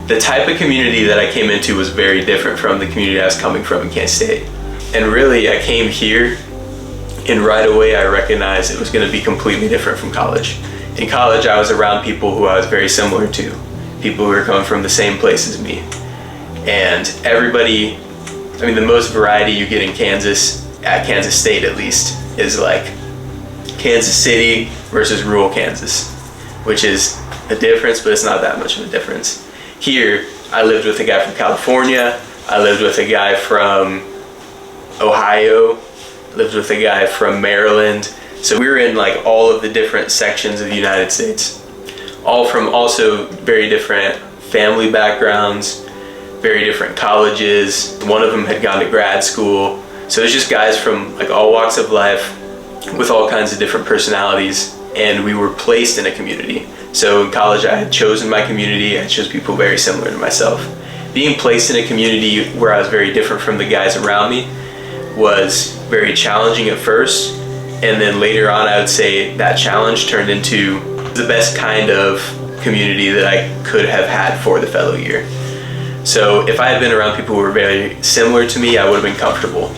the type of community that I came into was very different from the community I was coming from in Kansas State. And really, I came here, and right away I recognized it was going to be completely different from college. In college, I was around people who I was very similar to, people who were coming from the same place as me. And everybody, I mean, the most variety you get in Kansas, at Kansas State at least, is like Kansas City versus rural Kansas, which is a difference, but it's not that much of a difference. Here, I lived with a guy from California, I lived with a guy from Ohio, lived with a guy from Maryland. So we were in like all of the different sections of the United States, all from also very different family backgrounds, very different colleges. One of them had gone to grad school. So it's just guys from like all walks of life with all kinds of different personalities, and we were placed in a community. So in college, I had chosen my community. I chose people very similar to myself. Being placed in a community where I was very different from the guys around me was very challenging at first, and then later on, I would say that challenge turned into the best kind of community that I could have had for the fellow year. So if I had been around people who were very similar to me, I would have been comfortable.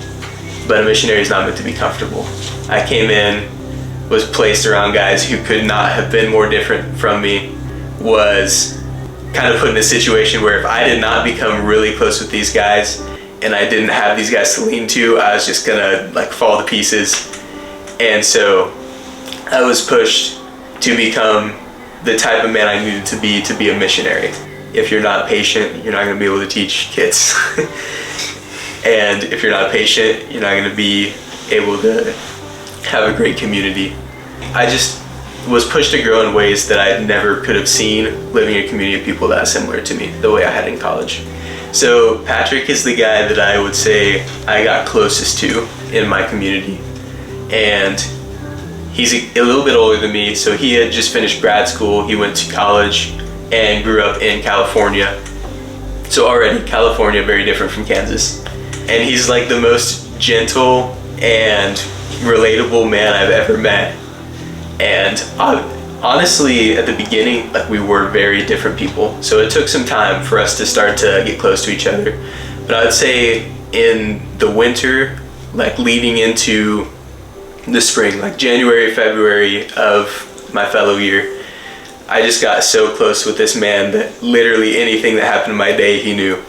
But a missionary is not meant to be comfortable. I came in, was placed around guys who could not have been more different from me, was kind of put in a situation where if I did not become really close with these guys and I didn't have these guys to lean to, I was just gonna like fall to pieces. And so I was pushed to become the type of man I needed to be a missionary. If you're not patient, you're not gonna be able to teach kids. And if you're not patient, you're not gonna be able to have a great community. I just was pushed to grow in ways that I never could have seen living in a community of people that are similar to me, the way I had in college. So Patrick is the guy that I would say I got closest to in my community. And he's a little bit older than me, so he had just finished grad school, he went to college, and grew up in California. So already, California, very different from Kansas. And he's like the most gentle and relatable man I've ever met. And honestly, at the beginning, like we were very different people. So it took some time for us to start to get close to each other. But I would say in the winter, like leading into the spring, like January, February of my fellow year, I just got so close with this man that literally anything that happened in my day, he knew.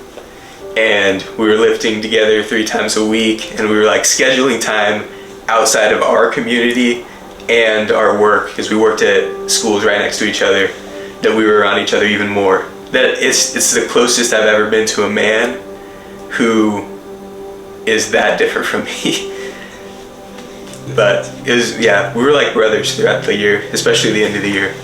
And we were lifting together 3 times a week, and we were like scheduling time outside of our community and our work, because we worked at schools right next to each other, that we were around each other even more. That it's the closest I've ever been to a man who is that different from me. But it was, yeah, we were like brothers throughout the year, especially the end of the year.